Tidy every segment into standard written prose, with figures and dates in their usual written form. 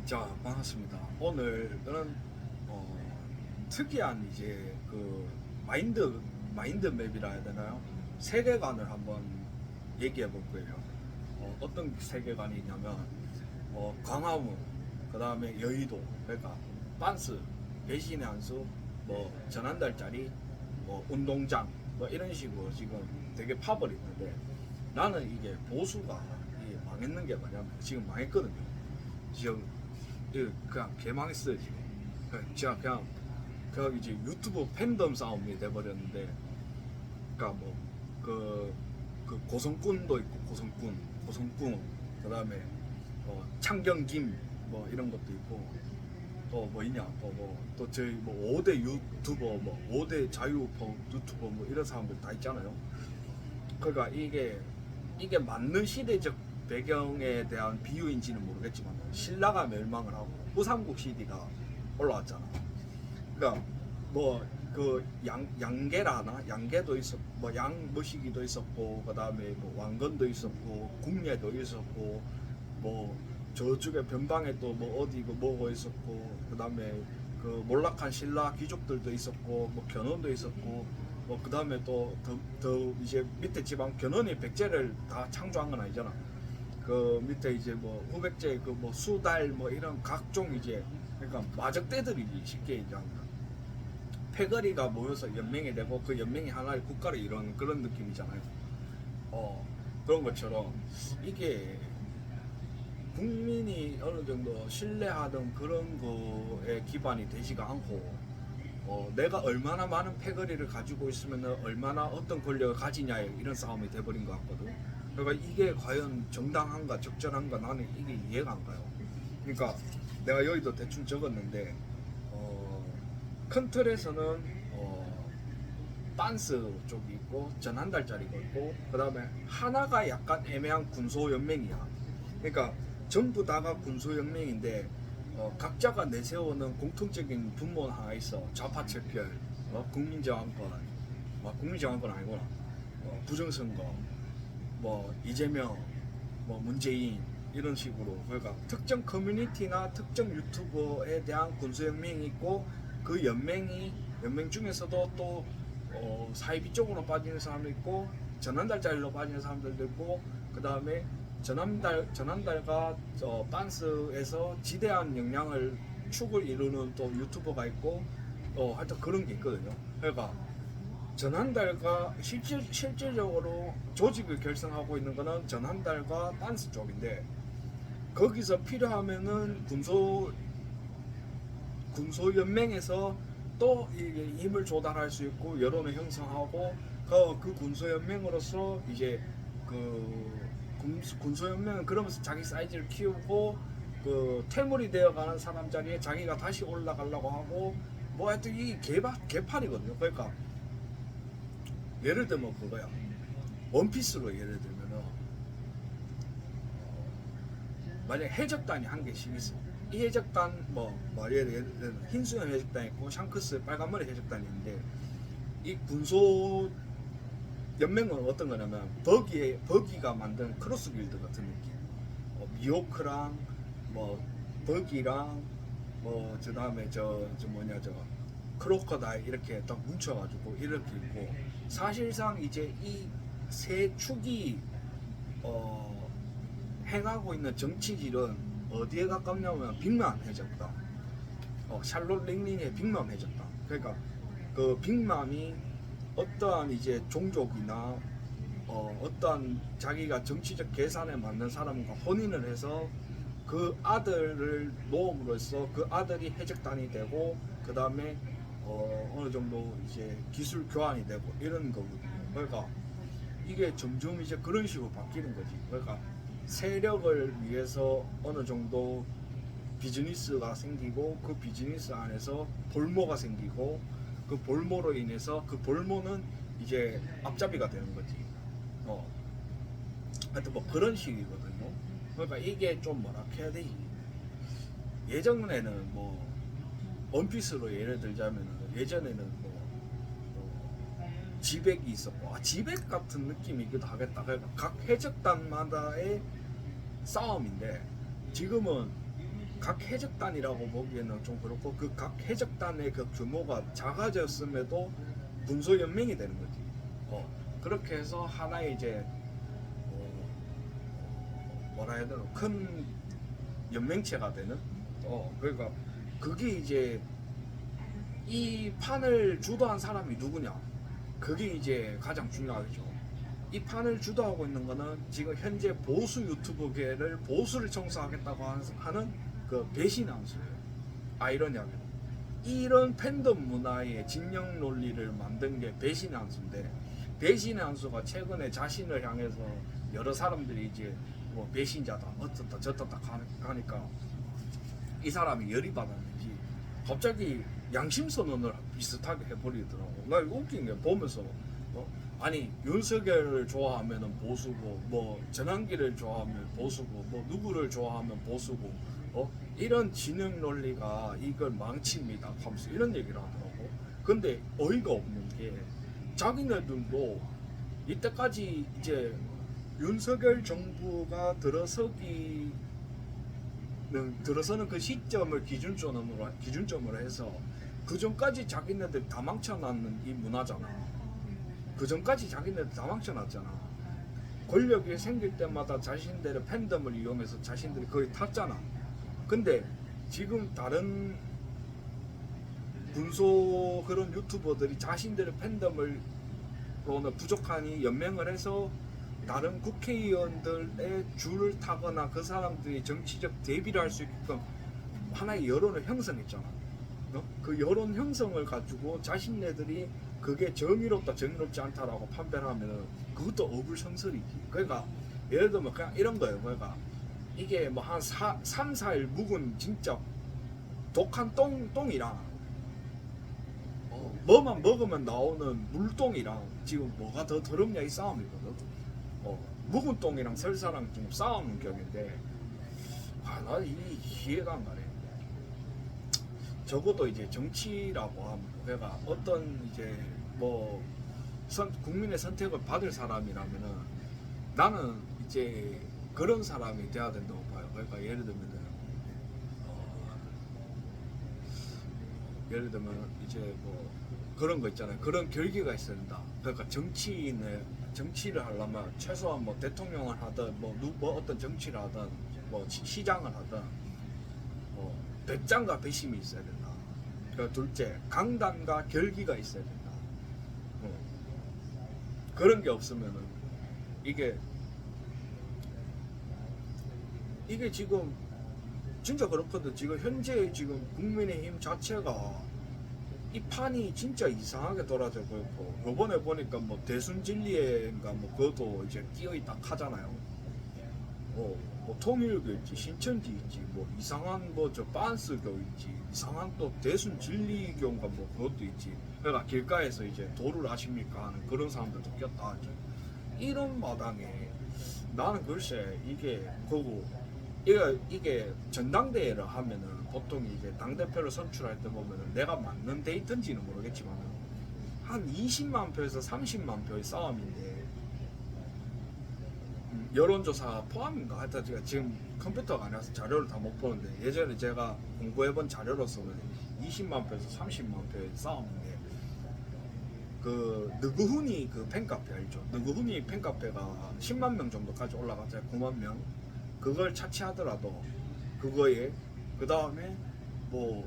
자, 반갑습니다. 오늘은 특이한 이제 그 마인드 맵이라 해야 되나요? 세계관을 한번 얘기해 볼 거예요. 어떤 세계관이냐면 광화문, 그 다음에 여의도, 그러니까 빤스, 배신의 한수, 뭐 전한달짜리, 뭐 운동장, 뭐 이런 식으로 지금 되게 파벌이 있는데, 나는 이게 보수가 이게 망했는 게 뭐냐면 지금 망했거든요. 지금 그냥 개망했어요 지금. 제가 그냥 이제 유튜브 팬덤 싸움이 돼버렸는데, 그러니까 뭐 그 고성꾼도 있고, 고성꾼, 그 다음에 창경김 뭐 이런 것도 있고, 또 뭐 있냐, 또 저희 뭐 5대 유튜버, 뭐 5대 자유 유튜버 뭐 이런 사람들 다 있잖아요. 그러니까 이게 맞는 시대적 배경에 대한 비유인지는 모르겠지만, 신라가 멸망을 하고 후삼국 시대가 올라왔잖아. 그러니까 뭐 그 양계라 하나, 양계도 있었고, 뭐 양머시기도 있었고, 그 다음에 뭐 왕건도 있었고, 궁예도 있었고, 뭐 저쪽에 변방에 또 뭐 어디고 뭐고 있었고, 그 다음에 그 몰락한 신라 귀족들도 있었고, 뭐 견훤도 있었고, 뭐 그 다음에 또 더 이제 밑에 지방 견훤이 백제를 다 창조한 건 아니잖아. 그 밑에 이제 뭐 후백제 그 뭐 수달 뭐 이런 각종 이제, 그러니까 마적대들이지 쉽게 얘기하면 패거리가 모여서 연맹이 되고, 그 연맹이 하나의 국가를 이루는 그런 느낌이잖아요. 그런 것처럼 이게 국민이 어느 정도 신뢰하던 그런 거에 기반이 되지가 않고, 내가 얼마나 많은 패거리를 가지고 있으면 얼마나 어떤 권력을 가지냐에 이런 싸움이 돼버린 것 같거든. 그러니까 이게 과연 정당한가 적절한가, 나는 이게 이해가 안 가요. 그러니까 내가 여기도 대충 적었는데, 큰 틀에서는 빤스 쪽이 있고 전한달짜리가 있고, 그 다음에 하나가 약간 애매한 군소연맹이야. 그러니까 전부 다가 군소연맹인데, 각자가 내세우는 공통적인 분모는 하나 있어. 좌파철결, 국민저항권, 국민저항권 아니구나, 부정선거, 뭐 이재명, 뭐 문재인, 이런 식으로. 그러니까 특정 커뮤니티나 특정 유튜버에 대한 군소연맹이 있고, 그 연맹 중에서도 또 사이비 쪽으로 빠지는 사람도 있고, 전한달짜리로 빠지는 사람들도 있고, 그 다음에 전한달과 빤스에서 지대한 영향을 축을 이루는 또 유튜버가 있고, 하여튼 그런 게 있거든요. 그러니까 전한달과 실질적으로 조직을 결성하고 있는 거는 전한달과 빤스 쪽인데, 거기서 필요하면은 군소연맹에서 또 힘을 조달할 수 있고 여론을 형성하고, 그 군소연맹으로서 이제 군소연맹은 그러면서 자기 사이즈를 키우고, 그 퇴물이 되어가는 사람 자리에 자기가 다시 올라가려고 하고, 뭐 하여튼 이 개판이거든요. 그러니까 예를 들면 그거야. 원피스로 예를 들면은, 만약에 해적단이 한 개씩 있어. 이 해적단 예를 들면 흰수염 해적단이 있고, 샹크스 빨간머리 해적단이 있는데, 이 군소 연맹은 어떤 거냐면 버기가 만든 크로스 빌드 같은 느낌. 미호크랑 뭐 버기랑 뭐 저 다음에 저 크로커다일 이렇게 딱 뭉쳐가지고 이렇게 있고, 사실상 이제 이 세 축이 행하고 있는 정치질은 어디에 가깝냐면 빅맘 해적단, 샬롯 랭링의 빅맘 해적단. 그러니까 그 빅맘이 어떠한 이제 종족이나 어떠한 자기가 정치적 계산에 맞는 사람과 혼인을 해서 그 아들을 놓음으로써 그 아들이 해적단이 되고, 그 다음에 어느 정도 이제 기술 교환이 되고 이런 거거든요. 그러니까 이게 점점 이제 그런 식으로 바뀌는 거지. 그러니까 세력을 위해서 어느 정도 비즈니스가 생기고, 그 비즈니스 안에서 볼모가 생기고, 그 볼모로 인해서 그 볼모는 이제 앞잡이가 되는 거지. 하여튼 뭐 그런 식이거든요. 그러니까 이게 좀 뭐라 해야 되지? 예전에는 뭐 원피스로 예를 들자면, 예전에는 지백이 있었고, 지백 같은 느낌이기도 하겠다. 그러니까 각 해적단마다의 싸움인데, 지금은 각 해적단이라고 보기에는 좀 그렇고 그 각 해적단의 그 규모가 작아졌음에도 군소 연맹이 되는 거지. 그렇게 해서 하나의 이제 뭐라 해야 되나 큰 연맹체가 되는. 그러니까 그게 이제 이 판을 주도한 사람이 누구냐, 그게 이제 가장 중요하죠. 이 판을 주도하고 있는 거는 지금 현재 보수 유튜브계를 보수를 청소하겠다고 하는 그 배신 한수예요. 아이러니하게 이런 팬덤 문화의 진영 논리를 만든 게 배신 한수인데, 배신 한수가 최근에 자신을 향해서 여러 사람들이 이제 뭐 배신자다 어떻다 저떻다 가니까 이 사람이 열이 받았는지 갑자기 양심 선언을 비슷하게 해버리더라고. 나 이거 웃긴 게 보면서 아니 윤석열을 좋아하면 보수고 뭐 전환기를 좋아하면 보수고 뭐 누구를 좋아하면 보수고 이런 진영 논리가 이걸 망칩니다 하면서 이런 얘기를 하더라고. 근데 어이가 없는 게 자기네들도 이때까지 이제 윤석열 정부가 들어서는 그 시점을 기준점으로 해서 그 전까지 자기네들 다 망쳐놨는 이 문화잖아. 그 전까지 자기네들 다 망쳐놨잖아. 권력이 생길 때마다 자신들의 팬덤을 이용해서 자신들이 거의 탔잖아. 근데 지금 다른 군소 그런 유튜버들이 자신들의 팬덤을 부족하니 연맹을 해서 다른 국회의원들의 줄을 타거나 그 사람들이 정치적 대비를 할 수 있게끔 하나의 여론을 형성했잖아. 그 여론 형성을 가지고 자신네들이 그게 정의롭다 정의롭지 않다라고 판별을 하면 그것도 어불성설이지. 그러니까 예를 들면 그냥 이런 거예요. 그러니까 이게 뭐 한 3, 4일 묵은 진짜 독한 똥이랑 뭐만 먹으면 나오는 물똥이랑 지금 뭐가 더 더럽냐 이 싸움이거든. 묵은 똥이랑 설사랑 좀 싸우는 격인데 나 이해가 안 가네. 적어도 이제 정치라고 하면 내가 어떤 이제 뭐 국민의 선택을 받을 사람이라면은 나는 이제 그런 사람이 돼야 된다고 봐요. 그러니까 예를 들면 이제 뭐 그런 거 있잖아요. 그런 결기가 있어야 된다. 그러니까 정치를 하려면 최소한 뭐 대통령을 하든 뭐 어떤 정치를 하든 뭐 시장을 하든 배짱과 배심이 있어야 된다. 그러니까 둘째, 강단과 결기가 있어야 된다. 그런 게 없으면은 이게 지금 진짜 그렇거든. 지금 현재 지금 국민의힘 자체가 이 판이 진짜 이상하게 돌아가고 있고, 요번에 보니까 뭐 대순진리회인가 뭐 그것도 이제 끼어있다 하잖아요. 뭐 통일교 있지, 신천지 있지, 뭐 이상한 뭐 저 빤스교 있지, 이상한 또 대순진리교인가 뭐 그것도 있지. 그러니까 길가에서 이제 도를 아십니까 하는 그런 사람들도 꼈다 하지. 이런 마당에 나는 글쎄 이게 그거 이게 전당대회를 하면은 보통 이제 당대표를 선출할 때 보면은 내가 맞는 데이터인지는 모르겠지만 한 20만 표에서 30만 표의 싸움인데, 여론조사 포함인가? 하여튼 제가 지금 컴퓨터가 아니라서 자료를 다 못 보는데 예전에 제가 공부해본 자료로서는 20만 표에서 30만 표의 싸움인데, 그 느그훈이 그 팬카페 알죠? 느그훈이 팬카페가 10만 명 정도까지 올라갔잖아요. 9만 명. 그걸 차치하더라도 그거에 그 다음에 뭐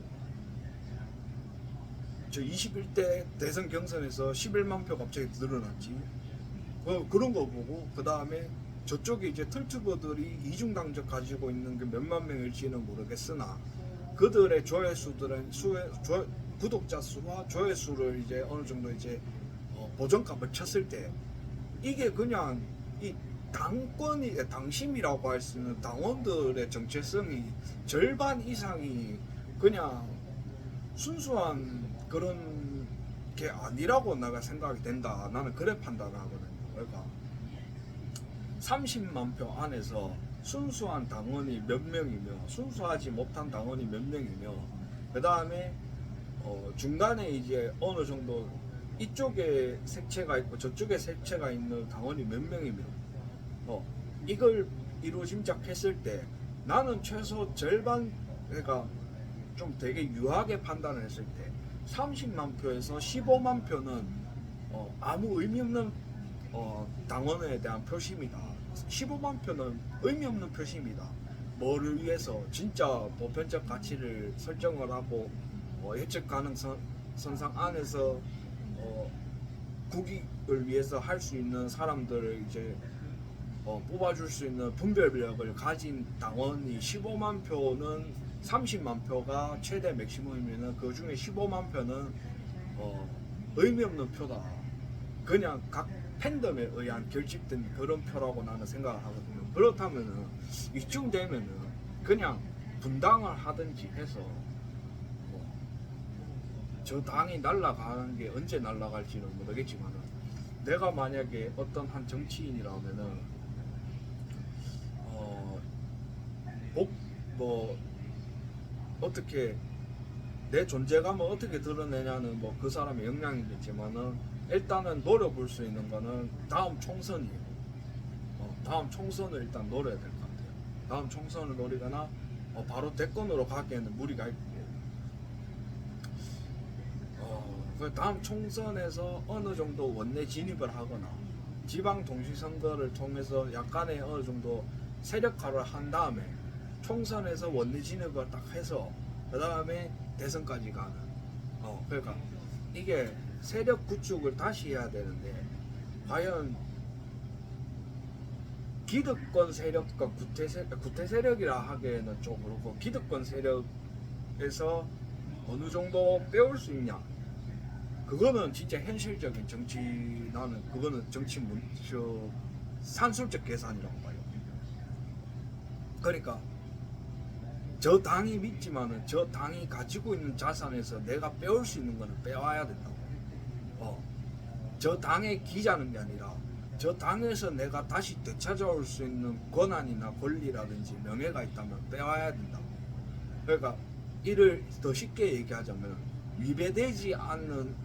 저 21대 대선 경선에서 11만 표 갑자기 늘어났지. 그런 거 보고 그 다음에 저쪽에 이제 털튜버들이 이중당적 가지고 있는 게 몇만 명일지는 모르겠으나 그들의 조회수들은 구독자 수와 조회수를 이제 어느 정도 이제 보정값을 쳤을 때 이게 그냥 이 당심이라고 할 수 있는 당원들의 정체성이 절반 이상이 그냥 순수한 그런 게 아니라고 내가 생각이 된다. 나는 그래 판단하거든요. 그러니까 30만 표 안에서 순수한 당원이 몇 명이며 순수하지 못한 당원이 몇 명이며 그 다음에 중간에 이제 어느 정도 이쪽에 색채가 있고 저쪽에 색채가 있는 당원이 몇 명이며 이걸 이루어짐작했을 때 나는 최소 절반 그러니까 좀 되게 유하게 판단을 했을 때 30만 표에서 15만 표는 아무 의미 없는 당원에 대한 표심이다. 15만 표는 의미 없는 표심이다. 뭐를 위해서 진짜 보편적 가치를 설정을 하고 예측 가능성 선상 안에서 국익을 위해서 할 수 있는 사람들을 이제 뽑아줄 수 있는 분별력을 가진 당원이 15만 표는 30만 표가 최대 맥시멈이면 그 중에 15만 표는 의미 없는 표다. 그냥 각 팬덤에 의한 결집된 그런 표라고 나는 생각을 하거든요. 그렇다면은 이쯤 되면은 그냥 분당을 하든지 해서 저 당이 날아가는 게 언제 날아갈지는 모르겠지만은 내가 만약에 어떤 한 정치인이라면은 뭐 어떻게 내 존재감을 어떻게 드러내냐는 뭐 그 사람의 역량이겠지만은 일단은 노려볼 수 있는 거는 다음 총선이에요. 다음 총선을 일단 노려야 될 것 같아요. 다음 총선을 노리거나 바로 대권으로 가기에는 무리가 있고 그 다음 총선에서 어느 정도 원내 진입을 하거나 지방 동시선거를 통해서 약간의 어느 정도 세력화를 한 다음에 총선에서 원내 진입을 딱 해서 그 다음에 대선까지 가는 그러니까 이게 세력 구축을 다시 해야 되는데 과연 기득권 세력과 구태 세력이라 하기에는 좀 그렇고 기득권 세력에서 어느 정도 빼올 수 있냐 그거는 진짜 현실적인 정치 나는 그거는 정치 산술적 계산이라고 봐요. 그러니까 저 당이 믿지만은 저 당이 가지고 있는 자산에서 내가 빼올 수 있는 거는 빼와야 된다고. 저 당의 기자는 게 아니라 저 당에서 내가 다시 되찾아올 수 있는 권한이나 권리라든지 명예가 있다면 빼와야 된다고. 그러니까 이를 더 쉽게 얘기하자면 위배되지 않는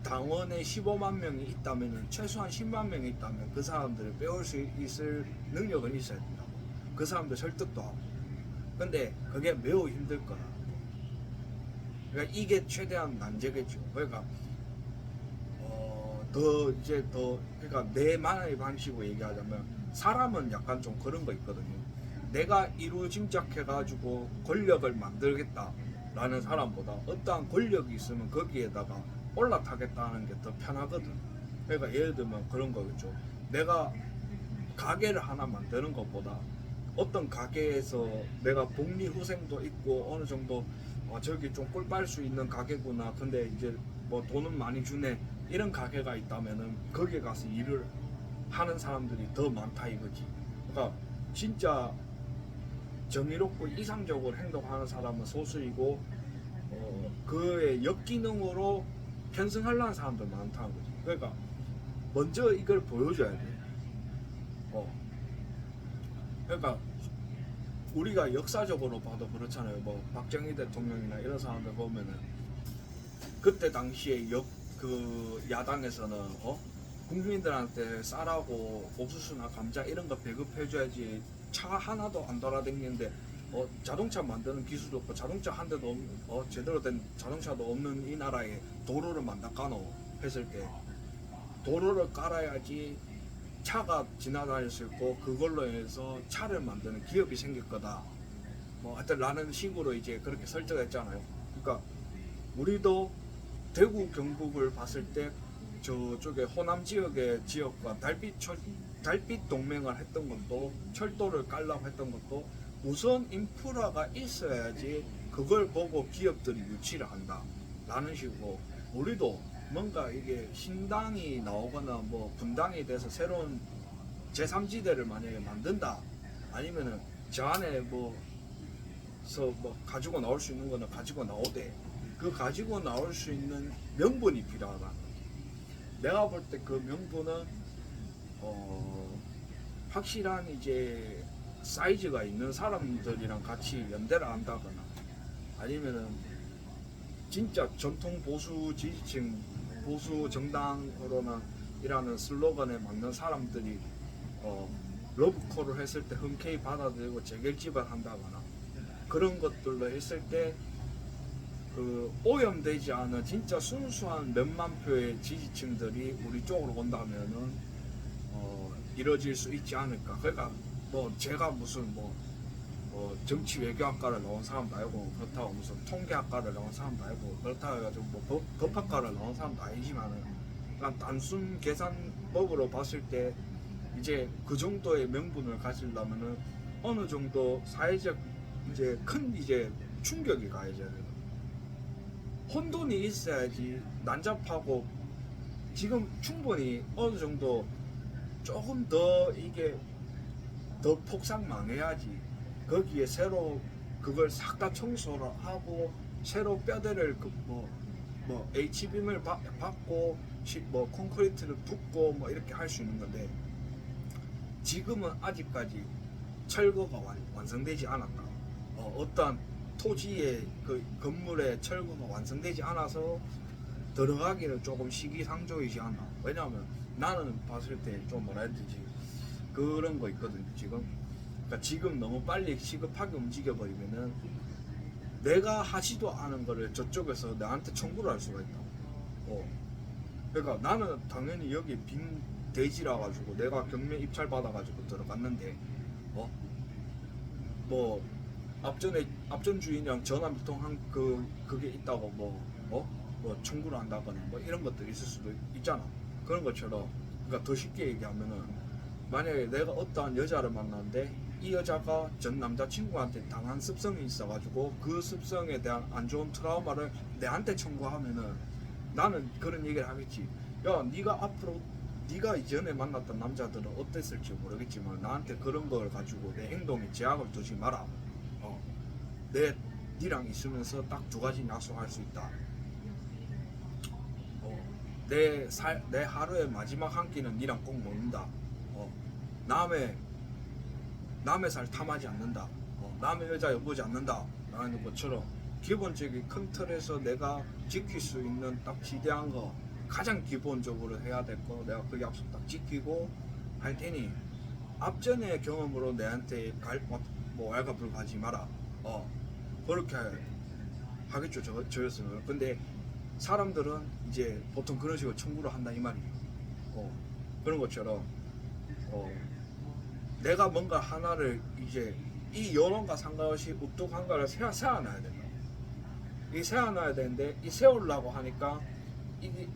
당원에 15만 명이 있다면 최소한 10만 명이 있다면 그 사람들을 빼올 수 있을 능력은 있어야 된다고. 그 사람들 설득도 하고. 근데 그게 매우 힘들 거라. 그러니까 이게 최대한 난제겠죠. 그러니까 그러니까 내만의 방식으로 얘기하자면 사람은 약간 좀 그런 거 있거든요. 내가 이루어짐작해가지고 권력을 만들겠다라는 사람보다 어떠한 권력이 있으면 거기에다가 올라타겠다는 게 더 편하거든. 그러니까 예를 들면 그런 거겠죠. 내가 가게를 하나 만드는 것보다 어떤 가게에서 내가 복리후생도 있고 어느 정도 저기 좀 꿀 빨 수 있는 가게구나. 근데 이제 뭐 돈은 많이 주네. 이런 가게가 있다면은 거기에 가서 일을 하는 사람들이 더 많다 이거지. 그러니까 진짜 정의롭고 이상적으로 행동하는 사람은 소수이고 그의 역기능으로 편승하려는 사람들 많다는 거지. 그러니까 먼저 이걸 보여줘야 돼. 그러니까 우리가 역사적으로 봐도 그렇잖아요. 뭐 박정희 대통령이나 이런 사람들 보면은 그때 당시에 그 야당에서는 국민들한테 쌀하고 옥수수나 감자 이런 거 배급해줘야지 차 하나도 안 돌아다니는데 자동차 만드는 기술도 없고 자동차 한 대도 제대로 된 자동차도 없는 이 나라에 도로를 만들까노 했을 때 도로를 깔아야지 차가 지나다닐 수 있고 그걸로 해서 차를 만드는 기업이 생길 거다. 뭐 하여튼 라는 식으로 이제 그렇게 설정했잖아요. 그러니까 우리도 대구 경북을 봤을 때 저쪽에 호남 지역의 지역과 달빛 동맹을 했던 것도 철도를 깔라고 했던 것도 우선 인프라가 있어야지 그걸 보고 기업들이 유치를 한다 라는 식으로 우리도 뭔가 이게 신당이 나오거나 뭐 분당이 돼서 새로운 제3지대를 만약에 만든다 아니면은 저 안에 뭐 가지고 나올 수 있는 거는 가지고 나오되 그 가지고 나올 수 있는 명분이 필요하다는 거지. 내가 볼 때 그 명분은 확실한 이제 사이즈가 있는 사람들이랑 같이 연대를 한다거나 아니면은 진짜 전통 보수 지지층 보수 정당으로는 이라는 슬로건에 맞는 사람들이 러브콜을 했을 때 흔쾌히 받아들이고 재결집을 한다거나 그런 것들로 했을 때 그 오염되지 않은 진짜 순수한 몇만 표의 지지층들이 우리 쪽으로 온다면은 이뤄질 수 있지 않을까. 그러니까 뭐 제가 무슨 뭐 정치 외교학과를 나온 사람도 아니고 그렇다고 무슨 통계학과를 나온 사람도 아니고 그렇다고 해가지고 뭐 법학과를 나온 사람도 아니지만은 그냥 단순 계산법으로 봤을 때 이제 그 정도의 명분을 가지려면은 어느 정도 사회적 이제 큰 이제 충격이 가해져야 돼요. 혼돈이 있어야지 난잡하고 지금 충분히 어느 정도 조금 더 이게 더 폭삭 망해야지 거기에 새로 그걸 싹 다 청소를 하고 새로 뼈대를 뭐 H빔을 받고 뭐 콘크리트를 붓고 뭐 이렇게 할 수 있는 건데 지금은 아직까지 철거가 완성되지 않았다. 어떠한 토지의 그 건물의 철거가 완성되지 않아서 들어가기는 조금 시기상조이지 않나. 왜냐하면 나는 봤을 때 좀 뭐라 해야 되지 그런 거 있거든요. 그러니까 지금 너무 빨리 시급하게 움직여 버리면은 내가 하지도 않은 거를 저쪽에서 나한테 청구를 할 수가 있다. 그러니까 나는 당연히 여기 빈 대지라 가지고 내가 경매 입찰 받아 가지고 들어갔는데 뭐 앞전 주인이랑 전화 밀통한 그게 있다고 뭐 청구를 한다거나 뭐 이런 것들이 있을 수도 있잖아. 그런 것처럼 그러니까 더 쉽게 얘기하면은 만약에 내가 어떠한 여자를 만났는데 이 여자가 전 남자친구한테 당한 습성이 있어가지고 그 습성에 대한 안 좋은 트라우마를 내한테 청구하면은 나는 그런 얘기를 하겠지. 야, 네가 앞으로 네가 이전에 만났던 남자들은 어땠을지 모르겠지만 나한테 그런 걸 가지고 내 행동에 제약을 두지 마라. 니랑 있으면서 딱 두 가지 약속할 수 있다. 내 하루의 마지막 한 끼는 니랑 꼭 먹는다. 남의 살 탐하지 않는다. 남의 여자 엿보지 않는다. 라는 것처럼 기본적인 큰 틀에서 내가 지킬 수 있는 딱 지대한 거 가장 기본적으로 해야 될 거 내가 그 약속 딱 지키고 할 테니 앞전의 경험으로 내한테 뭐 왈가불가하지 마라. 그렇게 하겠죠. 저였으면. 근데 사람들은 이제 보통 그런 식으로 청구를 한다 이 말이에요. 그런 것처럼 내가 뭔가 하나를 이제 이 여론과 상관없이 우뚝한 거를 세워놔야 된다. 이 세워놔야 되는데 이 세우려고 하니까 이게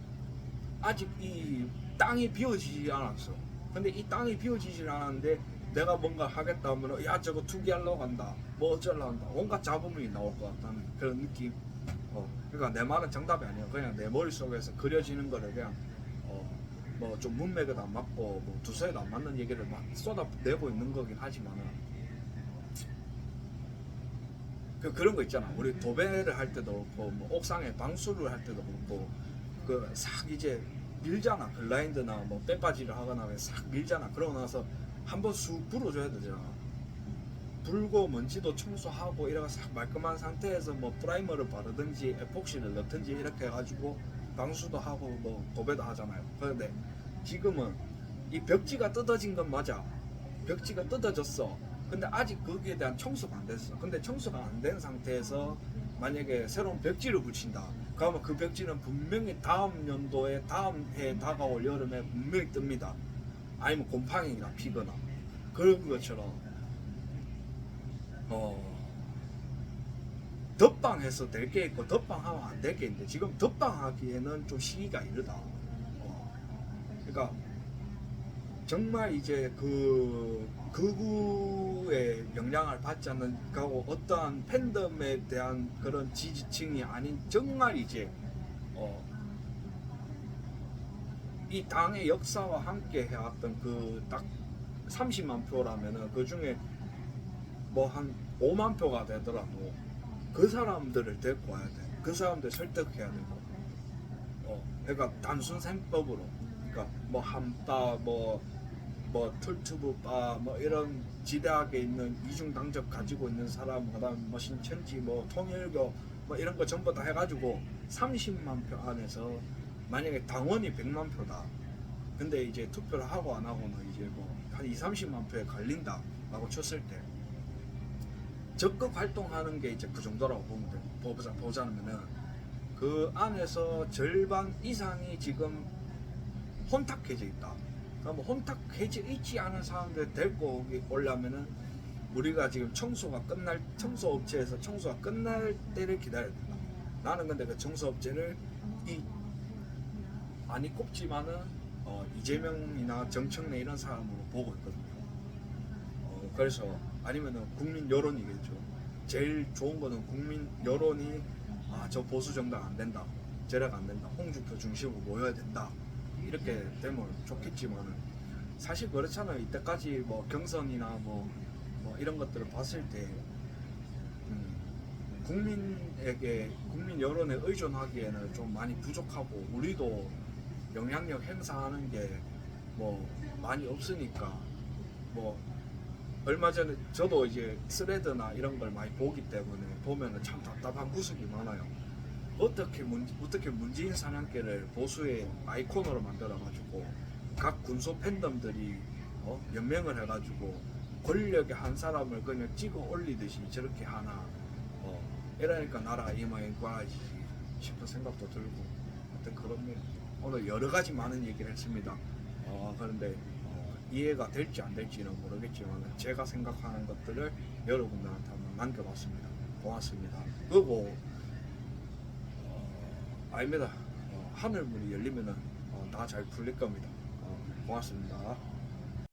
아직 이 땅이 비워지지 않았어. 근데 이 땅이 비워지지 않았는데 내가 뭔가 하겠다 하면 야 저거 투기하려고 한다 뭐 어쩌려고 한다 온갖 잡음이 나올 것 같다는 그런 느낌. 그러니까 내 말은 정답이 아니야. 그냥 내 머릿속에서 그려지는 거를 그냥 뭐 좀 문맥에도 안 맞고 뭐 두서에도 안 맞는 얘기를 막 쏟아내고 있는 거긴 하지만은 그런 거 있잖아. 우리 도배를 할 때도 그렇고 뭐 옥상에 방수를 할 때도 그렇고 그 싹 이제 밀잖아. 블라인드나 뭐 빼빠지를 하거나 싹 밀잖아. 그러고 나서 한번 쑥 불어줘야 되잖아. 불고 먼지도 청소하고 이래가 싹 말끔한 상태에서 뭐 프라이머를 바르든지 에폭시를 넣든지 이렇게 해가지고 방수도 하고 뭐 도배도 하잖아요. 그런데 지금은 이 벽지가 뜯어진 건 맞아. 벽지가 뜯어졌어. 근데 아직 거기에 대한 청소가 안 됐어. 근데 청소가 안 된 상태에서 만약에 새로운 벽지를 붙인다. 그러면 그 벽지는 분명히 다음 연도에 다음 해에 다가올 여름에 분명히 뜹니다. 아니면 곰팡이가 피거나 그런 것처럼 덧방해서 될 게 있고 덧방하면 안 될 게 있는데 지금 덧방하기에는 좀 시기가 이르다. 그러니까 정말 이제 그 극우의 영향을 받지 않는 가고 어떠한 팬덤에 대한 그런 지지층이 아닌 정말 이제 이 당의 역사와 함께 해왔던 그 딱 30만 표라면은 그 중에 뭐 한 5만 표가 되더라도 그 사람들을 데리고 와야 돼. 그 사람들 설득해야 되고. 그러니까 단순 셈법으로. 그러니까 뭐 한바 뭐 툴투브바 뭐 이런 지대하게 있는 이중 당적 가지고 있는 사람, 그다음 뭐 신천지 뭐 통일교 뭐 이런 거 전부 다 해가지고 30만 표 안에서 만약에 당원이 100만 표다. 근데 이제 투표를 하고 안 하고는 이제 뭐 한 20, 30만 표에 갈린다 라고 쳤을 때 적극 활동하는 게 이제 그 정도라고 보면 돼. 보자면은 그 안에서 절반 이상이 지금 혼탁해져 있다. 그럼 혼탁해져 있지 않은 사람들 데리고 오려면은 우리가 지금 청소업체에서 청소가 끝날 때를 기다려야 된다. 나는 근데 그 청소업체를 많이 꼽지만은 이재명이나 정청래 이런 사람으로 보고 있거든요. 그래서 아니면은 국민 여론이겠죠. 제일 좋은 거는 국민 여론이 저 보수 정당 안 된다, 재력 안 된다, 홍준표 중심으로 모여야 된다 이렇게 되면 좋겠지만은 사실 그렇잖아요. 이때까지 뭐 경선이나 뭐 이런 것들을 봤을 때 국민 여론에 의존하기에는 좀 많이 부족하고 우리도 영향력 행사하는 게 뭐 많이 없으니까 뭐 얼마 전에 저도 이제 스레드나 이런 걸 많이 보기 때문에 보면은 참 답답한 구석이 많아요. 어떻게 문재인 사냥개를 보수의 아이콘으로 만들어가지고 각 군소 팬덤들이 연맹을 해가지고 권력의 한 사람을 그냥 찍어 올리듯이 저렇게 하나 이러니까 나라 이마에 꽈야지 싶은 생각도 들고 하여튼 그렇네요. 오늘 여러 가지 많은 얘기를 했습니다. 그런데 이해가 될지 안 될지는 모르겠지만 제가 생각하는 것들을 여러분들한테 한번 남겨봤습니다. 고맙습니다. 그리고 아닙니다. 하늘문이 열리면은 다 잘 풀릴 겁니다. 고맙습니다.